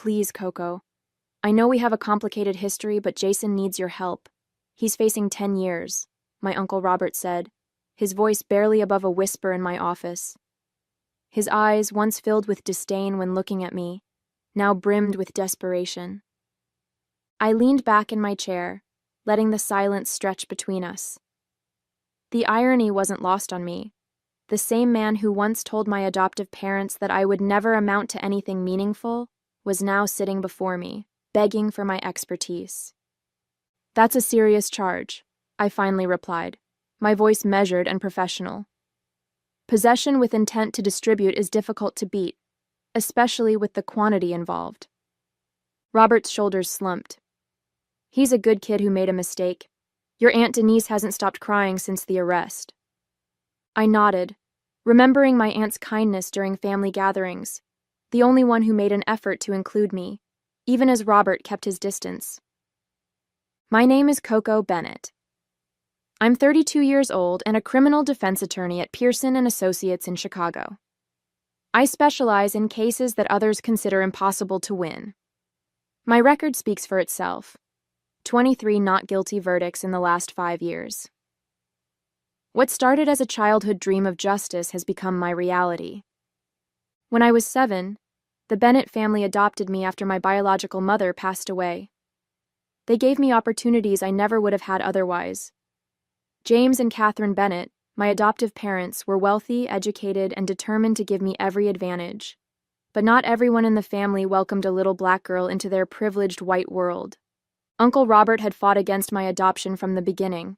Please, Coco. I know we have a complicated history, but Jason needs your help. He's facing 10 years, my Uncle Robert said, his voice barely above a whisper in my office. His eyes, once filled with disdain when looking at me, now brimmed with desperation. I leaned back in my chair, letting the silence stretch between us. The irony wasn't lost on me. The same man who once told my adoptive parents that I would never amount to anything meaningful was now sitting before me, begging for my expertise. That's a serious charge, I finally replied, my voice measured and professional. Possession with intent to distribute is difficult to beat, especially with the quantity involved. Robert's shoulders slumped. He's a good kid who made a mistake. Your Aunt Denise hasn't stopped crying since the arrest. I nodded, remembering my aunt's kindness during family gatherings, the only one who made an effort to include me, even as Robert kept his distance. My name is Coco Bennett. I'm 32 years old and a criminal defense attorney at Pearson and Associates in Chicago. I specialize in cases that others consider impossible to win. My record speaks for itself. 23 not guilty verdicts in the last 5 years. What started as a childhood dream of justice has become my reality. When I was 7, the Bennett family adopted me after my biological mother passed away. They gave me opportunities I never would have had otherwise. James and Catherine Bennett, my adoptive parents, were wealthy, educated, and determined to give me every advantage. But not everyone in the family welcomed a little black girl into their privileged white world. Uncle Robert had fought against my adoption from the beginning.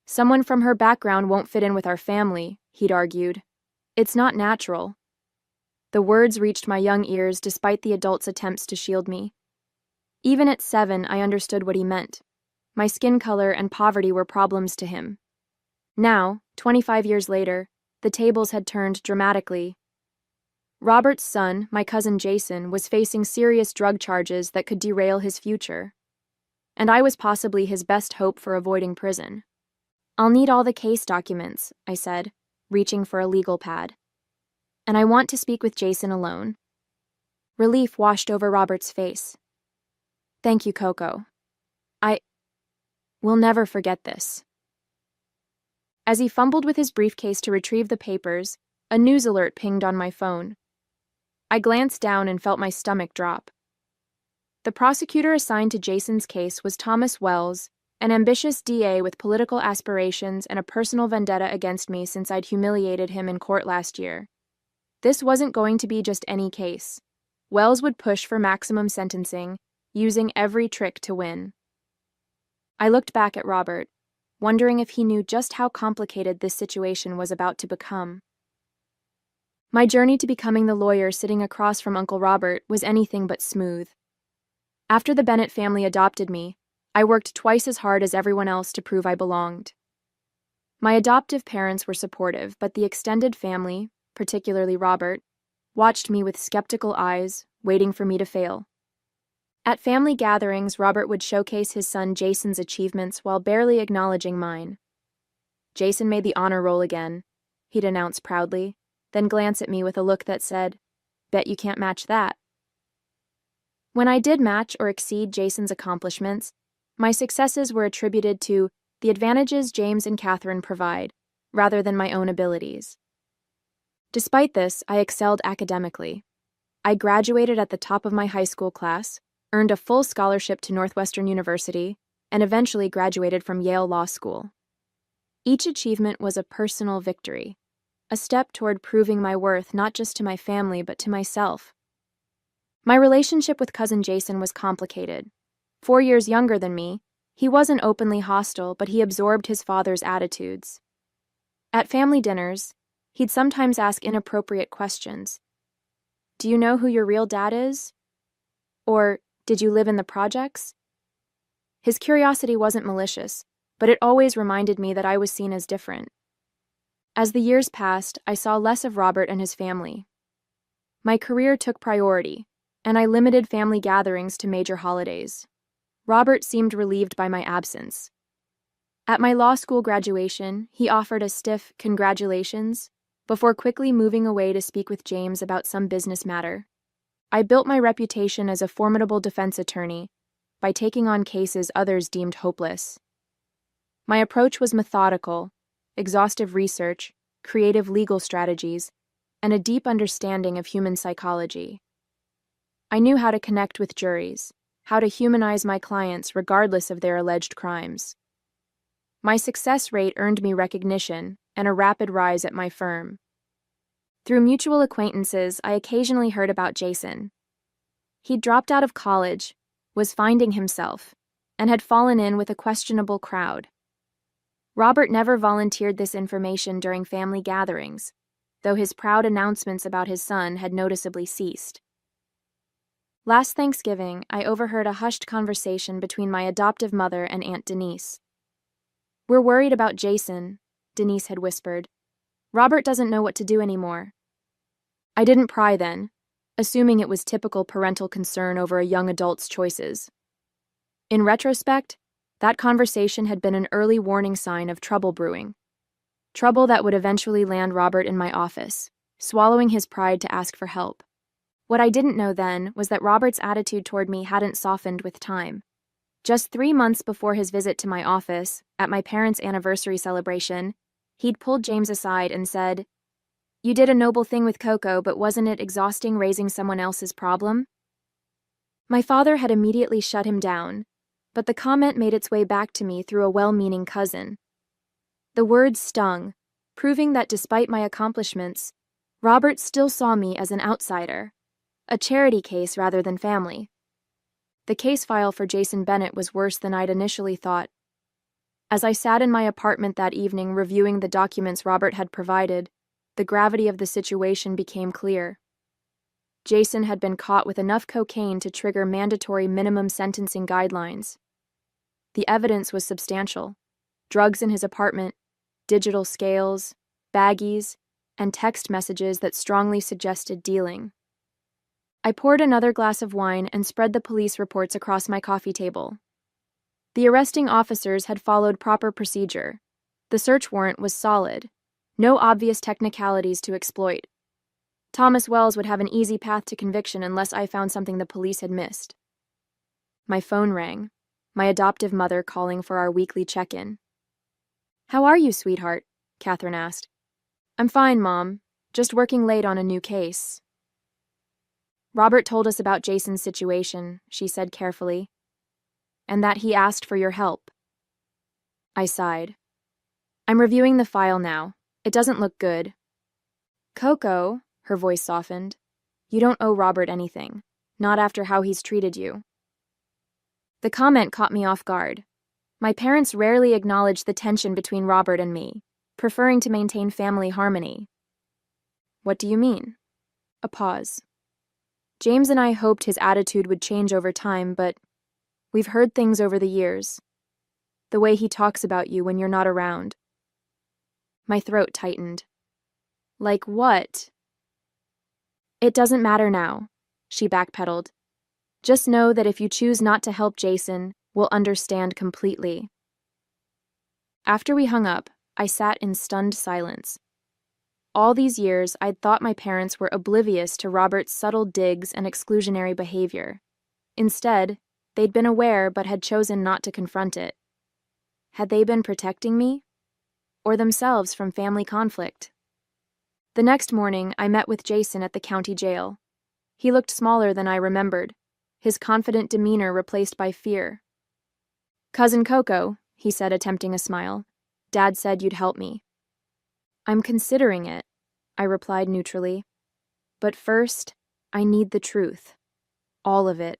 Someone from her background won't fit in with our family, he'd argued. It's not natural. The words reached my young ears despite the adults' attempts to shield me. Even at 7, I understood what he meant. My skin color and poverty were problems to him. Now, 25 years later, the tables had turned dramatically. Robert's son, my cousin Jason, was facing serious drug charges that could derail his future. And I was possibly his best hope for avoiding prison. I'll need all the case documents, I said, reaching for a legal pad. And I want to speak with Jason alone. Relief washed over Robert's face. Thank you, Coco. We'll never forget this. As he fumbled with his briefcase to retrieve the papers, a news alert pinged on my phone. I glanced down and felt my stomach drop. The prosecutor assigned to Jason's case was Thomas Wells, an ambitious DA with political aspirations and a personal vendetta against me since I'd humiliated him in court last year. This wasn't going to be just any case. Wells would push for maximum sentencing, using every trick to win. I looked back at Robert, wondering if he knew just how complicated this situation was about to become. My journey to becoming the lawyer sitting across from Uncle Robert was anything but smooth. After the Bennett family adopted me, I worked twice as hard as everyone else to prove I belonged. My adoptive parents were supportive, but the extended family, particularly Robert, watched me with skeptical eyes, waiting for me to fail. At family gatherings, Robert would showcase his son Jason's achievements while barely acknowledging mine. Jason made the honor roll again, he'd announce proudly, then glance at me with a look that said, "Bet you can't match that." When I did match or exceed Jason's accomplishments, my successes were attributed to the advantages James and Catherine provide, rather than my own abilities. Despite this, I excelled academically. I graduated at the top of my high school class, earned a full scholarship to Northwestern University, and eventually graduated from Yale Law School. Each achievement was a personal victory, a step toward proving my worth not just to my family but to myself. My relationship with cousin Jason was complicated. 4 years younger than me, he wasn't openly hostile, but he absorbed his father's attitudes. At family dinners, he'd sometimes ask inappropriate questions. "Do you know who your real dad is?" Or, "Did you live in the projects?" His curiosity wasn't malicious, but it always reminded me that I was seen as different. As the years passed, I saw less of Robert and his family. My career took priority, and I limited family gatherings to major holidays. Robert seemed relieved by my absence. At my law school graduation, he offered a stiff "congratulations" before quickly moving away to speak with James about some business matter. I built my reputation as a formidable defense attorney by taking on cases others deemed hopeless. My approach was methodical, exhaustive research, creative legal strategies, and a deep understanding of human psychology. I knew how to connect with juries, how to humanize my clients regardless of their alleged crimes. My success rate earned me recognition and a rapid rise at my firm. Through mutual acquaintances, I occasionally heard about Jason. He'd dropped out of college, was finding himself, and had fallen in with a questionable crowd. Robert never volunteered this information during family gatherings, though his proud announcements about his son had noticeably ceased. Last Thanksgiving, I overheard a hushed conversation between my adoptive mother and Aunt Denise. "We're worried about Jason," Denise had whispered. "Robert doesn't know what to do anymore." I didn't pry then, assuming it was typical parental concern over a young adult's choices. In retrospect, that conversation had been an early warning sign of trouble brewing. Trouble that would eventually land Robert in my office, swallowing his pride to ask for help. What I didn't know then was that Robert's attitude toward me hadn't softened with time. Just 3 months before his visit to my office, at my parents' anniversary celebration, he'd pulled James aside and said, "You did a noble thing with Coco, but wasn't it exhausting raising someone else's problem?" My father had immediately shut him down, but the comment made its way back to me through a well-meaning cousin. The words stung, proving that despite my accomplishments, Robert still saw me as an outsider, a charity case rather than family. The case file for Jason Bennett was worse than I'd initially thought. As I sat in my apartment that evening reviewing the documents Robert had provided, the gravity of the situation became clear. Jason had been caught with enough cocaine to trigger mandatory minimum sentencing guidelines. The evidence was substantial: drugs in his apartment, digital scales, baggies, and text messages that strongly suggested dealing. I poured another glass of wine and spread the police reports across my coffee table. The arresting officers had followed proper procedure. The search warrant was solid. No obvious technicalities to exploit. Thomas Wells would have an easy path to conviction unless I found something the police had missed. My phone rang, my adoptive mother calling for our weekly check-in. "How are you, sweetheart?" Catherine asked. "I'm fine, Mom. Just working late on a new case." "Robert told us about Jason's situation," she said carefully, "and that he asked for your help." I sighed. "I'm reviewing the file now. It doesn't look good." "Coco," her voice softened, "you don't owe Robert anything, not after how he's treated you." The comment caught me off guard. My parents rarely acknowledged the tension between Robert and me, preferring to maintain family harmony. "What do you mean?" A pause. "James and I hoped his attitude would change over time, but we've heard things over the years. The way he talks about you when you're not around." My throat tightened. "Like what?" "It doesn't matter now," she backpedaled. "Just know that if you choose not to help Jason, we'll understand completely." After we hung up, I sat in stunned silence. All these years, I'd thought my parents were oblivious to Robert's subtle digs and exclusionary behavior. Instead, they'd been aware but had chosen not to confront it. Had they been protecting me? Or themselves from family conflict? The next morning, I met with Jason at the county jail. He looked smaller than I remembered, his confident demeanor replaced by fear. "Cousin Coco," he said, attempting a smile, "Dad said you'd help me." "I'm considering it," I replied neutrally. "But first, I need the truth. All of it."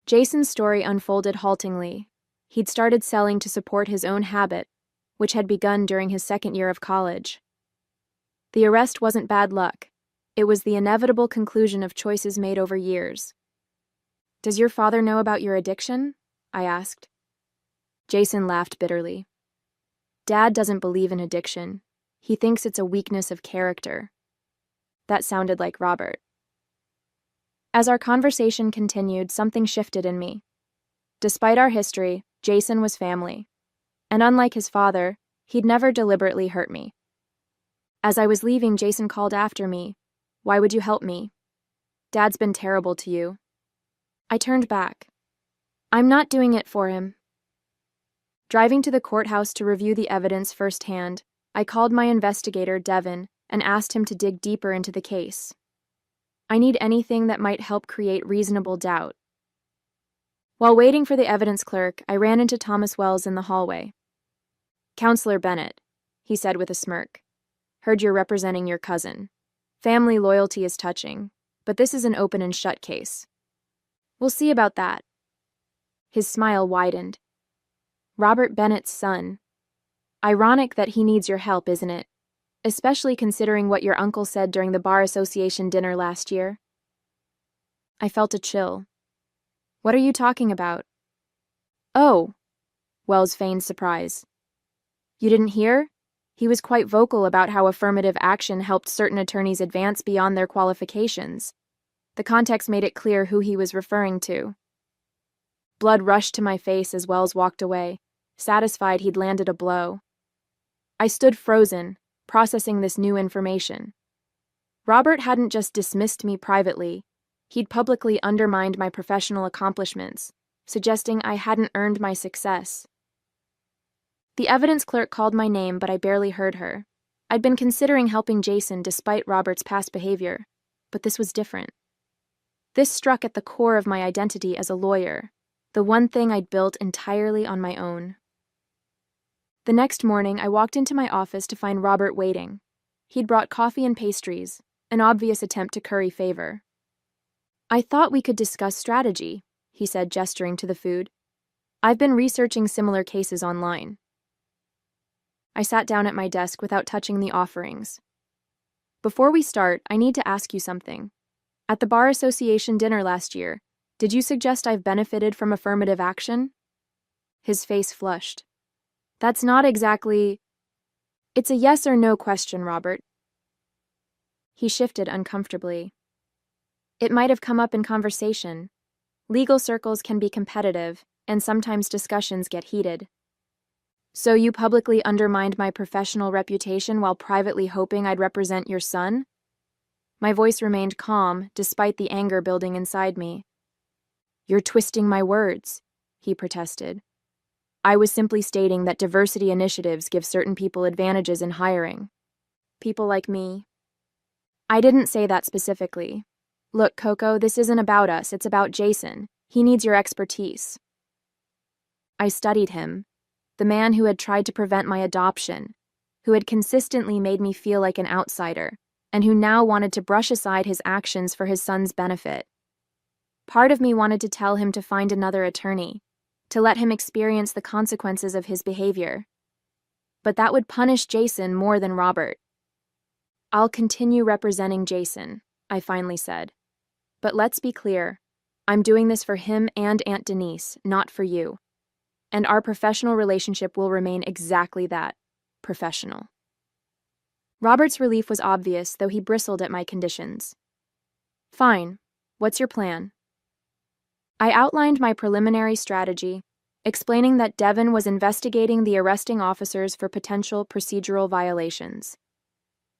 Jason's story unfolded haltingly. He'd started selling to support his own habit, which had begun during his second year of college. The arrest wasn't bad luck. It was the inevitable conclusion of choices made over years. "Does your father know about your addiction?" I asked. Jason laughed bitterly. "Dad doesn't believe in addiction. He thinks it's a weakness of character." That sounded like Robert. As our conversation continued, something shifted in me. Despite our history, Jason was family. And unlike his father, he'd never deliberately hurt me. As I was leaving, Jason called after me. "Why would you help me?" Dad's been terrible to you. I turned back. I'm not doing it for him. Driving to the courthouse to review the evidence firsthand, I called my investigator, Devin, and asked him to dig deeper into the case. I need anything that might help create reasonable doubt. While waiting for the evidence clerk, I ran into Thomas Wells in the hallway. "Counselor Bennett," he said with a smirk. "Heard you're representing your cousin. Family loyalty is touching, but this is an open and shut case. We'll see about that." His smile widened. "Robert Bennett's son. Ironic that he needs your help, isn't it? Especially considering what your uncle said during the Bar Association dinner last year." I felt a chill. "What are you talking about?" "Oh," Wells feigned surprise. "You didn't hear? He was quite vocal about how affirmative action helped certain attorneys advance beyond their qualifications. The context made it clear who he was referring to." Blood rushed to my face as Wells walked away, satisfied he'd landed a blow. I stood frozen, processing this new information. Robert hadn't just dismissed me privately, he'd publicly undermined my professional accomplishments, suggesting I hadn't earned my success. The evidence clerk called my name, but I barely heard her. I'd been considering helping Jason despite Robert's past behavior, but this was different. This struck at the core of my identity as a lawyer, the one thing I'd built entirely on my own. The next morning, I walked into my office to find Robert waiting. He'd brought coffee and pastries, an obvious attempt to curry favor. "I thought we could discuss strategy," he said, gesturing to the food. "I've been researching similar cases online." I sat down at my desk without touching the offerings. "Before we start, I need to ask you something. At the Bar Association dinner last year, did you suggest I've benefited from affirmative action?" His face flushed. "That's not exactly—" "It's a yes or no question, Robert." He shifted uncomfortably. "It might have come up in conversation. Legal circles can be competitive, and sometimes discussions get heated. So you publicly undermined my professional reputation while privately hoping I'd represent your son?" My voice remained calm, despite the anger building inside me. "You're twisting my words," he protested. "I was simply stating that diversity initiatives give certain people advantages in hiring. People like me." "I didn't say that specifically. Look, Coco, this isn't about us, it's about Jason. He needs your expertise." I studied him, the man who had tried to prevent my adoption, who had consistently made me feel like an outsider, and who now wanted to brush aside his actions for his son's benefit. Part of me wanted to tell him to find another attorney, to let him experience the consequences of his behavior. But that would punish Jason more than Robert. "I'll continue representing Jason," I finally said. "But let's be clear, I'm doing this for him and Aunt Denise, not for you. And our professional relationship will remain exactly that, professional." Robert's relief was obvious, though he bristled at my conditions. "Fine. What's your plan?" I outlined my preliminary strategy, explaining that Devin was investigating the arresting officers for potential procedural violations.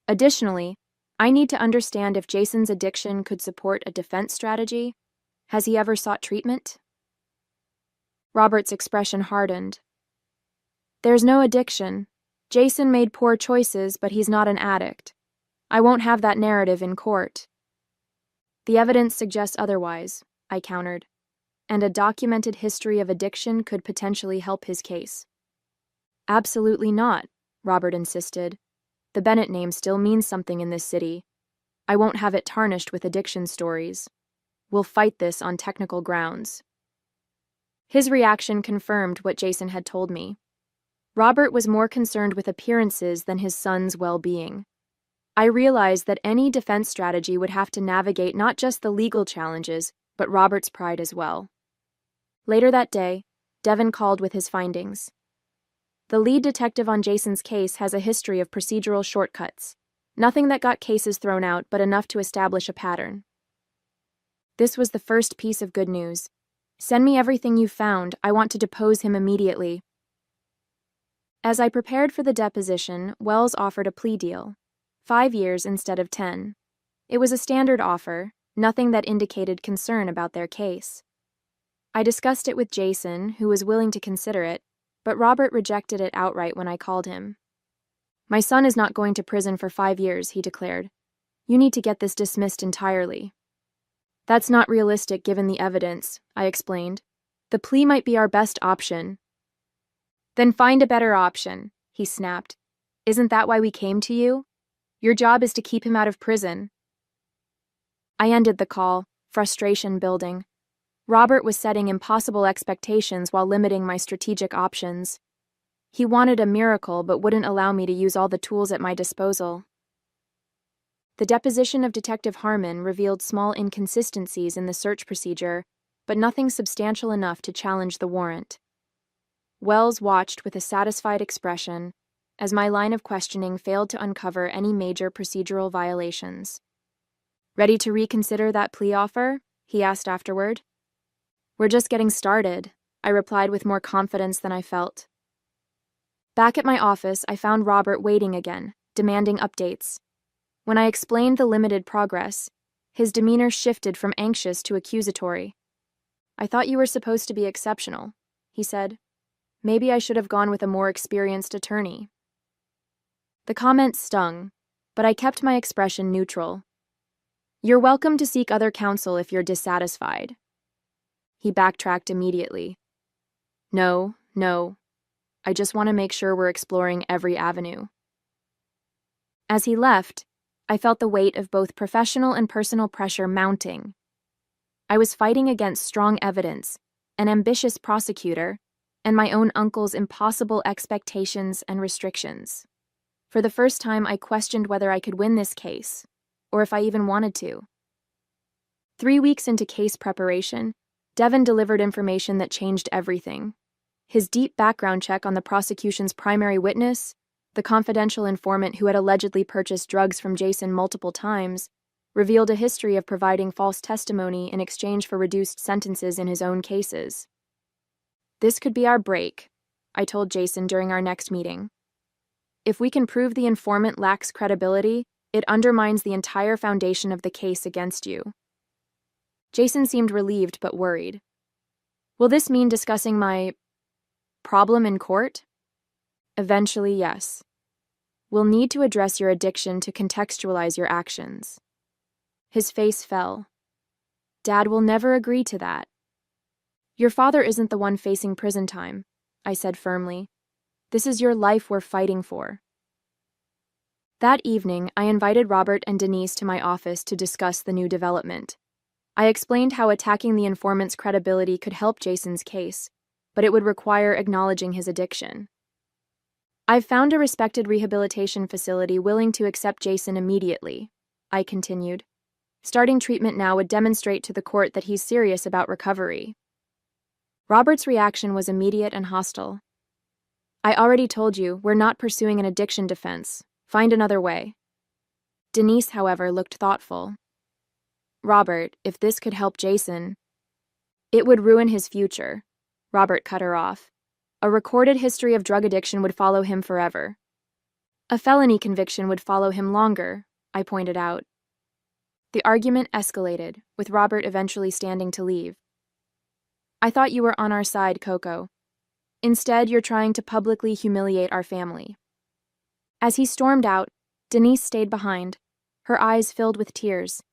Additionally, I need to understand if Jason's addiction could support a defense strategy. Has he ever sought treatment? Robert's expression hardened. "There's no addiction. Jason made poor choices, but he's not an addict. I won't have that narrative in court." "The evidence suggests otherwise," I countered, "and a documented history of addiction could potentially help his case." "Absolutely not," Robert insisted. "The Bennett name still means something in this city. I won't have it tarnished with addiction stories. We'll fight this on technical grounds." His reaction confirmed what Jason had told me. Robert was more concerned with appearances than his son's well-being. I realized that any defense strategy would have to navigate not just the legal challenges, but Robert's pride as well. Later that day, Devin called with his findings. The lead detective on Jason's case has a history of procedural shortcuts. Nothing that got cases thrown out, but enough to establish a pattern. This was the first piece of good news. "Send me everything you found. I want to depose him immediately." As I prepared for the deposition, Wells offered a plea deal. 5 years instead of 10. It was a standard offer, nothing that indicated concern about their case. I discussed it with Jason, who was willing to consider it, but Robert rejected it outright when I called him. "My son is not going to prison for 5 years," he declared. "You need to get this dismissed entirely." "That's not realistic given the evidence," I explained. "The plea might be our best option." "Then find a better option," he snapped. "Isn't that why we came to you? Your job is to keep him out of prison." I ended the call, frustration building. Robert was setting impossible expectations while limiting my strategic options. He wanted a miracle but wouldn't allow me to use all the tools at my disposal. The deposition of Detective Harmon revealed small inconsistencies in the search procedure, but nothing substantial enough to challenge the warrant. Wells watched with a satisfied expression as my line of questioning failed to uncover any major procedural violations. "Ready to reconsider that plea offer?" he asked afterward. "We're just getting started," I replied with more confidence than I felt. Back at my office, I found Robert waiting again, demanding updates. When I explained the limited progress, his demeanor shifted from anxious to accusatory. "I thought you were supposed to be exceptional," he said. "Maybe I should have gone with a more experienced attorney." The comment stung, but I kept my expression neutral. "You're welcome to seek other counsel if you're dissatisfied." He backtracked immediately. No, I just want to make sure we're exploring every avenue." As he left, I felt the weight of both professional and personal pressure mounting. I was fighting against strong evidence, an ambitious prosecutor, and my own uncle's impossible expectations and restrictions. For the first time, I questioned whether I could win this case, or if I even wanted to. 3 weeks into case preparation, Devin delivered information that changed everything. His deep background check on the prosecution's primary witness, the confidential informant who had allegedly purchased drugs from Jason multiple times, revealed a history of providing false testimony in exchange for reduced sentences in his own cases. "This could be our break," I told Jason during our next meeting. "If we can prove the informant lacks credibility, it undermines the entire foundation of the case against you." Jason seemed relieved but worried. "Will this mean discussing my problem in court?" "Eventually, yes. We'll need to address your addiction to contextualize your actions." His face fell. "Dad will never agree to that." "Your father isn't the one facing prison time," I said firmly. "This is your life we're fighting for." That evening, I invited Robert and Denise to my office to discuss the new development. I explained how attacking the informant's credibility could help Jason's case, but it would require acknowledging his addiction. "I've found a respected rehabilitation facility willing to accept Jason immediately," I continued. "Starting treatment now would demonstrate to the court that he's serious about recovery." Robert's reaction was immediate and hostile. "I already told you, we're not pursuing an addiction defense. Find another way." Denise, however, looked thoughtful. "Robert, if this could help Jason—" "It would ruin his future," Robert cut her off. "A recorded history of drug addiction would follow him forever." "A felony conviction would follow him longer," I pointed out. The argument escalated, with Robert eventually standing to leave. "I thought you were on our side, Coco. Instead, you're trying to publicly humiliate our family." As he stormed out, Denise stayed behind, her eyes filled with tears.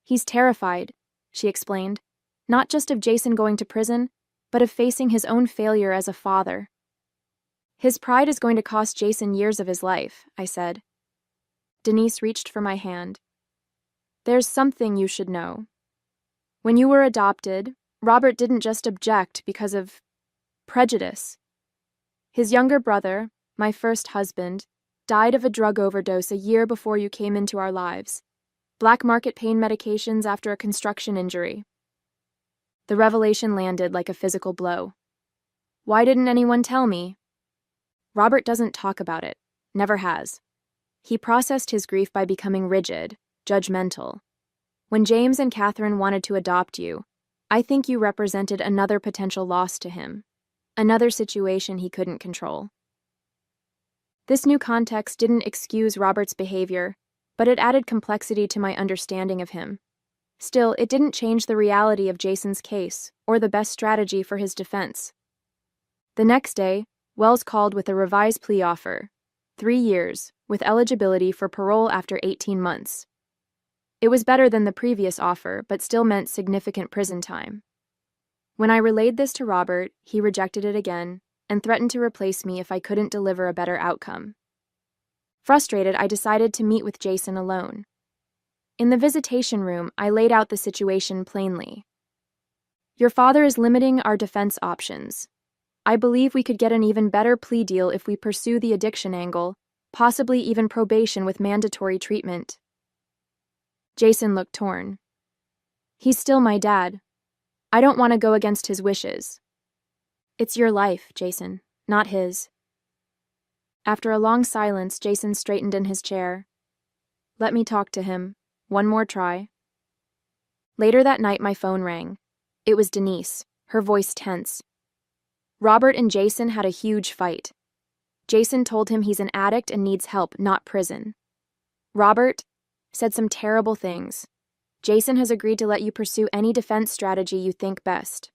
"He's terrified," she explained, "not just of Jason going to prison, but of facing his own failure as a father." "His pride is going to cost Jason years of his life," I said. Denise reached for my hand. "There's something you should know. When you were adopted, Robert didn't just object because of prejudice. His younger brother, my first husband, died of a drug overdose a year before you came into our lives. Black market pain medications after a construction injury." The revelation landed like a physical blow. "Why didn't anyone tell me?" "Robert doesn't talk about it. Never has. He processed his grief by becoming rigid, judgmental. When James and Catherine wanted to adopt you, I think you represented another potential loss to him, another situation he couldn't control." This new context didn't excuse Robert's behavior, but it added complexity to my understanding of him. Still, it didn't change the reality of Jason's case or the best strategy for his defense. The next day, Wells called with a revised plea offer, 3 years, with eligibility for parole after 18 months. It was better than the previous offer, but still meant significant prison time. When I relayed this to Robert, he rejected it again and threatened to replace me if I couldn't deliver a better outcome. Frustrated, I decided to meet with Jason alone. In the visitation room, I laid out the situation plainly. Your father is limiting our defense options. I believe we could get an even better plea deal if we pursue the addiction angle, possibly even probation with mandatory treatment. Jason looked torn. He's still my dad. I don't want to go against his wishes. It's your life, Jason, not his. After a long silence, Jason straightened in his chair. Let me talk to him. One more try. Later that night, my phone rang. It was Denise, her voice tense. Robert and Jason had a huge fight. Jason told him he's an addict and needs help, not prison. Robert said some terrible things. Jason has agreed to let you pursue any defense strategy you think best.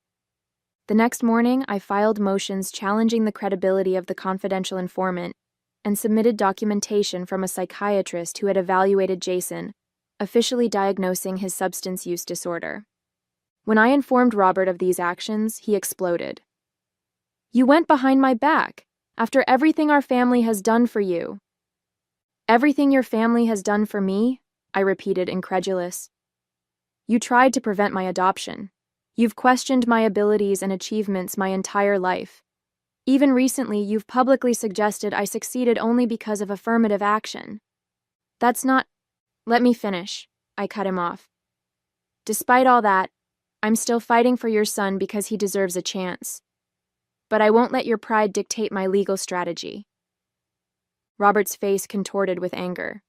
The next morning, I filed motions challenging the credibility of the confidential informant and submitted documentation from a psychiatrist who had evaluated Jason, officially diagnosing his substance use disorder. When I informed Robert of these actions, he exploded. You went behind my back, after everything our family has done for you. Everything your family has done for me? I repeated, incredulous. You tried to prevent my adoption. You've questioned my abilities and achievements my entire life. Even recently, you've publicly suggested I succeeded only because of affirmative action. That's not... Let me finish. I cut him off. Despite all that, I'm still fighting for your son because he deserves a chance. But I won't let your pride dictate my legal strategy. Robert's face contorted with anger.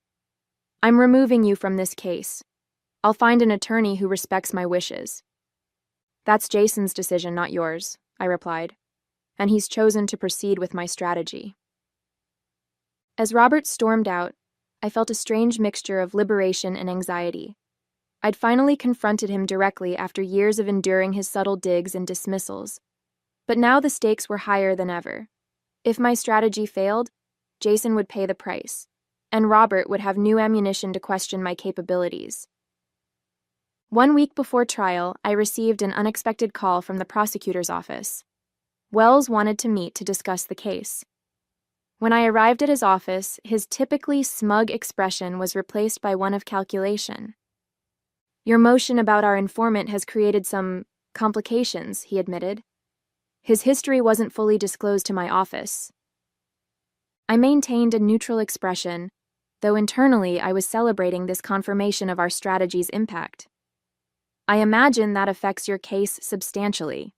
I'm removing you from this case. I'll find an attorney who respects my wishes. That's Jason's decision, not yours, I replied, and he's chosen to proceed with my strategy. As Robert stormed out, I felt a strange mixture of liberation and anxiety. I'd finally confronted him directly after years of enduring his subtle digs and dismissals. But now the stakes were higher than ever. If my strategy failed, Jason would pay the price, and Robert would have new ammunition to question my capabilities. 1 week before trial, I received an unexpected call from the prosecutor's office. Wells wanted to meet to discuss the case. When I arrived at his office, his typically smug expression was replaced by one of calculation. Your motion about our informant has created some complications, he admitted. His history wasn't fully disclosed to my office. I maintained a neutral expression, though internally I was celebrating this confirmation of our strategy's impact. I imagine that affects your case substantially.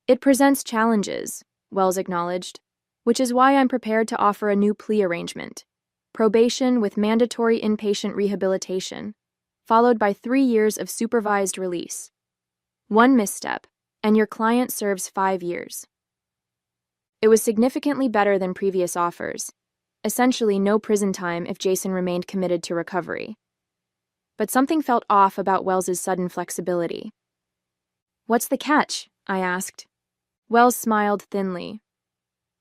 It presents challenges, Wells acknowledged, which is why I'm prepared to offer a new plea arrangement: probation with mandatory inpatient rehabilitation, followed by 3 years of supervised release. One misstep, and your client serves 5 years. It was significantly better than previous offers, essentially no prison time if Jason remained committed to recovery. But something felt off about Wells's sudden flexibility. What's the catch? I asked. Wells smiled thinly.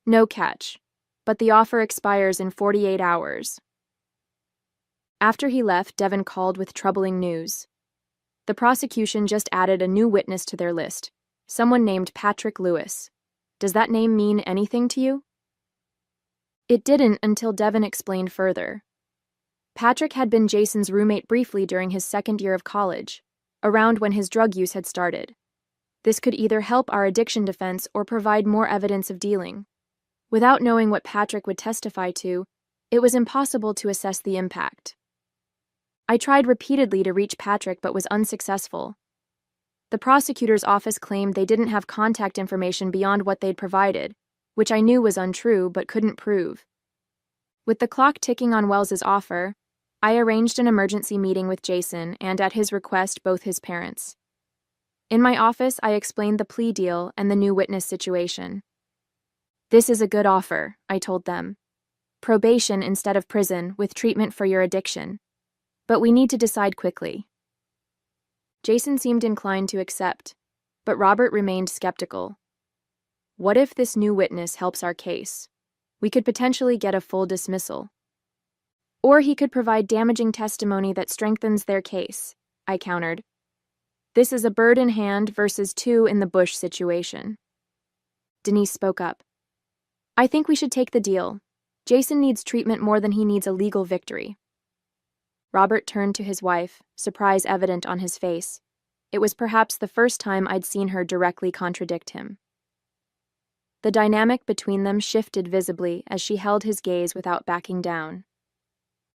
No catch, but the offer expires in 48 hours. After he left, Devin called with troubling news. The prosecution just added a new witness to their list, someone named Patrick Lewis. Does that name mean anything to you? It didn't until Devin explained further. Patrick had been Jason's roommate briefly during his second year of college, around when his drug use had started. This could either help our addiction defense or provide more evidence of dealing. Without knowing what Patrick would testify to, it was impossible to assess the impact. I tried repeatedly to reach Patrick but was unsuccessful. The prosecutor's office claimed they didn't have contact information beyond what they'd provided, which I knew was untrue but couldn't prove. With the clock ticking on Wells's offer, I arranged an emergency meeting with Jason and, at his request, both his parents. In my office, I explained the plea deal and the new witness situation. This is a good offer, I told them. Probation instead of prison with treatment for your addiction. But we need to decide quickly. Jason seemed inclined to accept, but Robert remained skeptical. What if this new witness helps our case? We could potentially get a full dismissal. Or he could provide damaging testimony that strengthens their case, I countered. This is a bird in hand versus two in the bush situation. Denise spoke up. I think we should take the deal. Jason needs treatment more than he needs a legal victory. Robert turned to his wife, surprise evident on his face. It was perhaps the first time I'd seen her directly contradict him. The dynamic between them shifted visibly as she held his gaze without backing down.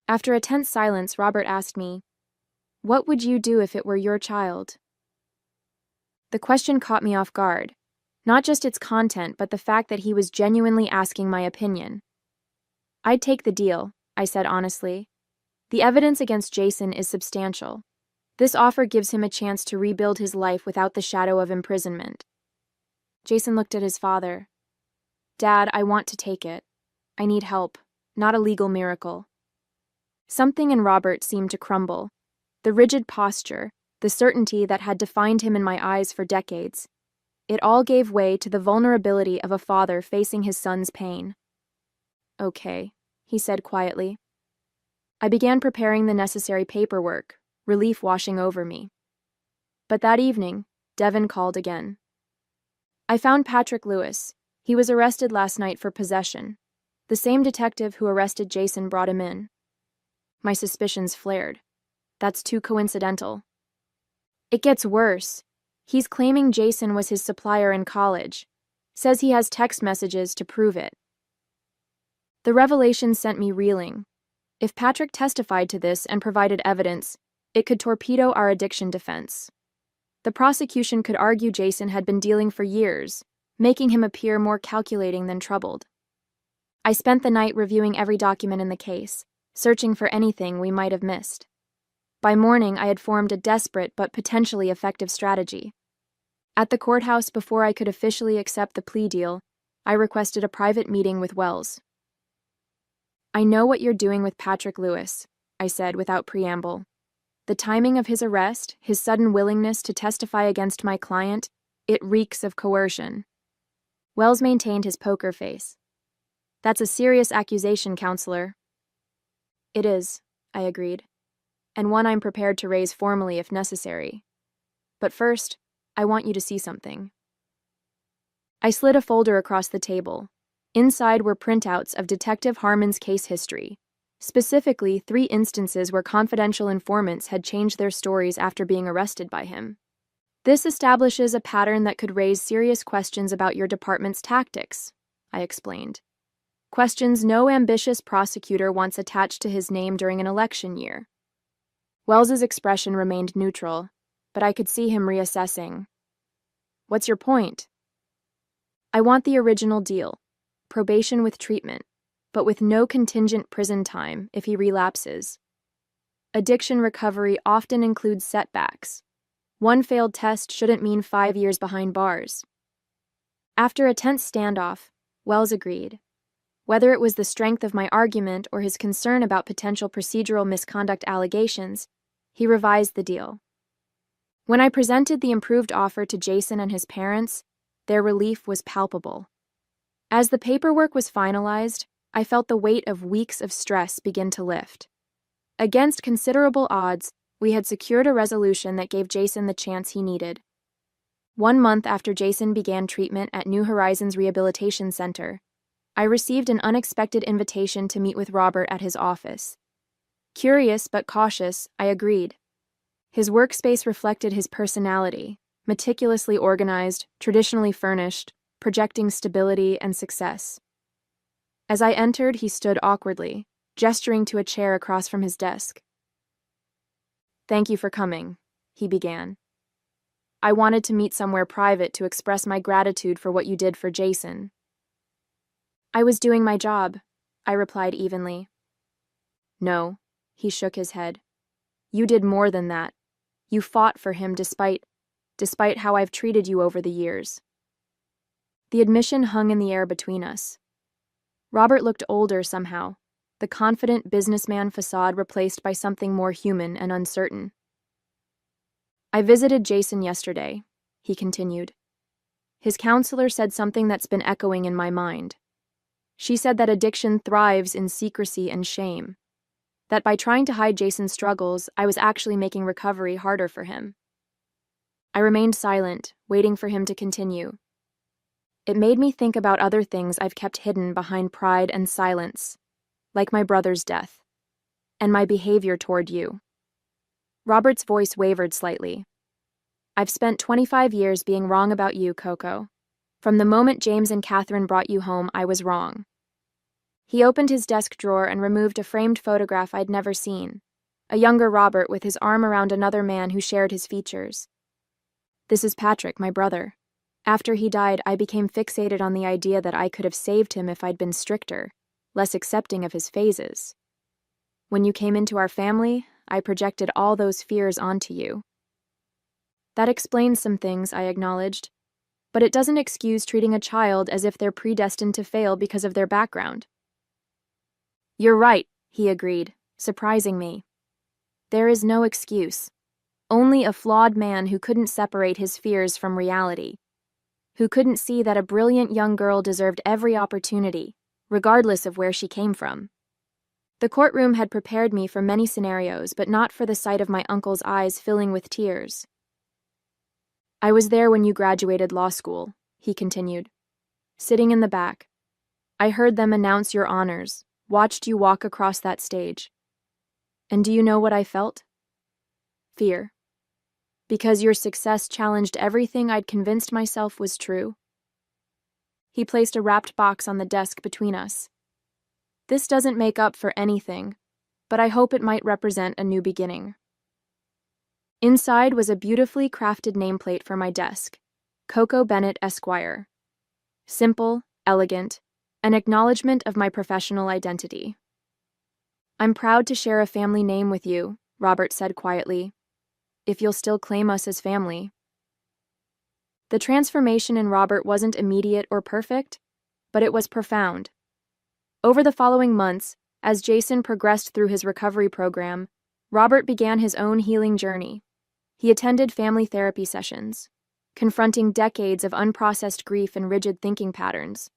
After a tense silence, Robert asked me, "What would you do if it were your child?" The question caught me off guard, not just its content, but the fact that he was genuinely asking my opinion. I'd take the deal, I said honestly. The evidence against Jason is substantial. This offer gives him a chance to rebuild his life without the shadow of imprisonment. Jason looked at his father. Dad, I want to take it. I need help, not a legal miracle. Something in Robert seemed to crumble. The rigid posture, the certainty that had defined him in my eyes for decades. It all gave way to the vulnerability of a father facing his son's pain. Okay, he said quietly. I began preparing the necessary paperwork, relief washing over me. But that evening, Devin called again. I found Patrick Lewis. He was arrested last night for possession. The same detective who arrested Jason brought him in. My suspicions flared. That's too coincidental. It gets worse. He's claiming Jason was his supplier in college. Says he has text messages to prove it. The revelation sent me reeling. If Patrick testified to this and provided evidence, it could torpedo our addiction defense. The prosecution could argue Jason had been dealing for years, making him appear more calculating than troubled. I spent the night reviewing every document in the case, searching for anything we might have missed. By morning, I had formed a desperate but potentially effective strategy. At the courthouse, before I could officially accept the plea deal, I requested a private meeting with Wells. I know what you're doing with Patrick Lewis, I said without preamble. The timing of his arrest, his sudden willingness to testify against my client, it reeks of coercion. Wells maintained his poker face. That's a serious accusation, counselor. It is, I agreed, and one I'm prepared to raise formally if necessary. But first, I want you to see something. I slid a folder across the table. Inside were printouts of Detective Harmon's case history, specifically 3 instances where confidential informants had changed their stories after being arrested by him. This establishes a pattern that could raise serious questions about your department's tactics, I explained. Questions no ambitious prosecutor wants attached to his name during an election year. Wells's expression remained neutral, but I could see him reassessing. What's your point? I want the original deal, probation with treatment, but with no contingent prison time if he relapses. Addiction recovery often includes setbacks. One failed test shouldn't mean 5 years behind bars. After a tense standoff, Wells agreed. Whether it was the strength of my argument or his concern about potential procedural misconduct allegations, he revised the deal. When I presented the improved offer to Jason and his parents, their relief was palpable. As the paperwork was finalized, I felt the weight of weeks of stress begin to lift. Against considerable odds, we had secured a resolution that gave Jason the chance he needed. 1 month after Jason began treatment at New Horizons Rehabilitation Center, I received an unexpected invitation to meet with Robert at his office. Curious but cautious, I agreed. His workspace reflected his personality, meticulously organized, traditionally furnished, projecting stability and success. As I entered, he stood awkwardly, gesturing to a chair across from his desk. "Thank you for coming," he began. "I wanted to meet somewhere private to express my gratitude for what you did for Jason." "I was doing my job," I replied evenly. "No," he shook his head. "You did more than that. You fought for him despite how I've treated you over the years." The admission hung in the air between us. Robert looked older somehow, the confident businessman facade replaced by something more human and uncertain. I visited Jason yesterday, he continued. His counselor said something that's been echoing in my mind. She said that addiction thrives in secrecy and shame. That by trying to hide Jason's struggles, I was actually making recovery harder for him. I remained silent, waiting for him to continue. It made me think about other things I've kept hidden behind pride and silence, like my brother's death, and my behavior toward you. Robert's voice wavered slightly. I've spent 25 years being wrong about you, Coco. From the moment James and Catherine brought you home, I was wrong. He opened his desk drawer and removed a framed photograph I'd never seen, a younger Robert with his arm around another man who shared his features. This is Patrick, my brother. After he died, I became fixated on the idea that I could have saved him if I'd been stricter, less accepting of his phases. When you came into our family, I projected all those fears onto you. That explains some things, I acknowledged, but it doesn't excuse treating a child as if they're predestined to fail because of their background. You're right, he agreed, surprising me. There is no excuse. Only a flawed man who couldn't separate his fears from reality, who couldn't see that a brilliant young girl deserved every opportunity, regardless of where she came from. The courtroom had prepared me for many scenarios, but not for the sight of my uncle's eyes filling with tears. I was there when you graduated law school, he continued. Sitting in the back. I heard them announce your honors, watched you walk across that stage. And do you know what I felt? Fear. Because your success challenged everything I'd convinced myself was true. He placed a wrapped box on the desk between us. This doesn't make up for anything, but I hope it might represent a new beginning. Inside was a beautifully crafted nameplate for my desk, Coco Bennett Esquire. Simple, elegant, an acknowledgement of my professional identity. I'm proud to share a family name with you, Robert said quietly, if you'll still claim us as family. The transformation in Robert wasn't immediate or perfect, but it was profound. Over the following months, as Jason progressed through his recovery program, Robert began his own healing journey. He attended family therapy sessions, confronting decades of unprocessed grief and rigid thinking patterns.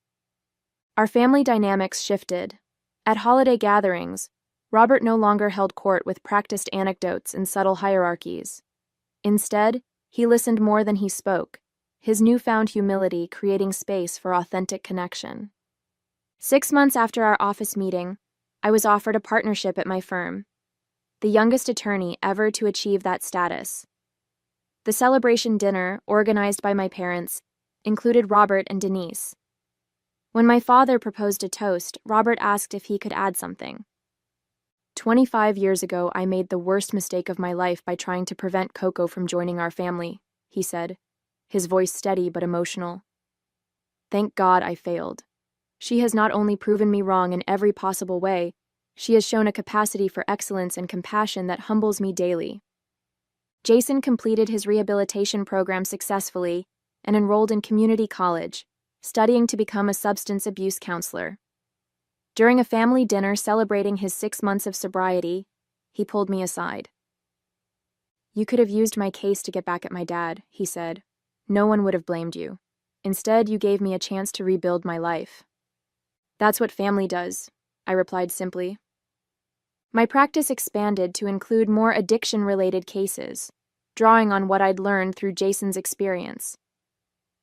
Our family dynamics shifted. At holiday gatherings, Robert no longer held court with practiced anecdotes and subtle hierarchies. Instead, he listened more than he spoke, his newfound humility creating space for authentic connection. 6 months after our office meeting, I was offered a partnership at my firm, the youngest attorney ever to achieve that status. The celebration dinner, organized by my parents, included Robert and Denise. When my father proposed a toast, Robert asked if he could add something. 25 years ago, I made the worst mistake of my life by trying to prevent Coco from joining our family, he said, his voice steady but emotional. Thank God I failed. She has not only proven me wrong in every possible way, she has shown a capacity for excellence and compassion that humbles me daily. Jason completed his rehabilitation program successfully and enrolled in community college, studying to become a substance abuse counselor. During a family dinner celebrating his 6 months of sobriety, he pulled me aside. You could have used my case to get back at my dad, he said. No one would have blamed you. Instead, you gave me a chance to rebuild my life. That's what family does, I replied simply. My practice expanded to include more addiction-related cases, drawing on what I'd learned through Jason's experience.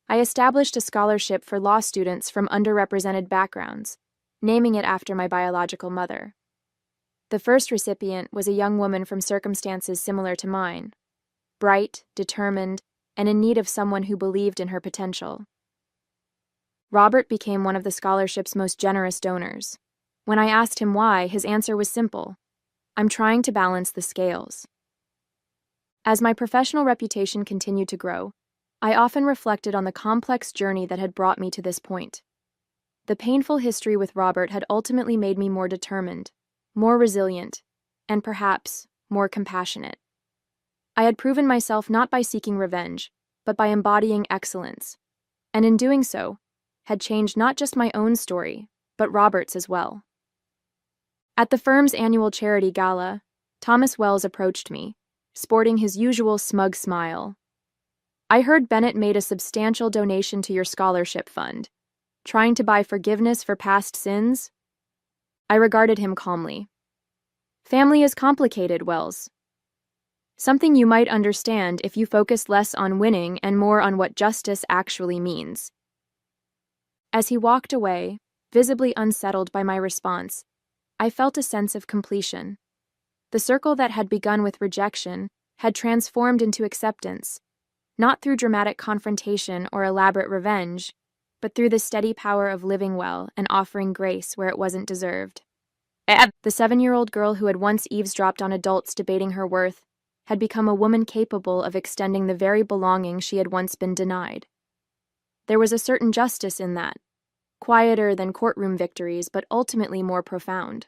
I established a scholarship for law students from underrepresented backgrounds, naming it after my biological mother. The first recipient was a young woman from circumstances similar to mine, bright, determined, and in need of someone who believed in her potential. Robert became one of the scholarship's most generous donors. When I asked him why, his answer was simple. I'm trying to balance the scales. As my professional reputation continued to grow, I often reflected on the complex journey that had brought me to this point. The painful history with Robert had ultimately made me more determined, more resilient, and perhaps more compassionate. I had proven myself not by seeking revenge, but by embodying excellence, and in doing so, had changed not just my own story, but Robert's as well. At the firm's annual charity gala, Thomas Wells approached me, sporting his usual smug smile. I heard Bennett made a substantial donation to your scholarship fund. Trying to buy forgiveness for past sins? I regarded him calmly. Family is complicated, Wells. Something you might understand if you focus less on winning and more on what justice actually means. As he walked away, visibly unsettled by my response, I felt a sense of completion. The circle that had begun with rejection had transformed into acceptance, not through dramatic confrontation or elaborate revenge, but through the steady power of living well and offering grace where it wasn't deserved. The 7-year-old girl who had once eavesdropped on adults debating her worth had become a woman capable of extending the very belonging she had once been denied. There was a certain justice in that, quieter than courtroom victories, but ultimately more profound.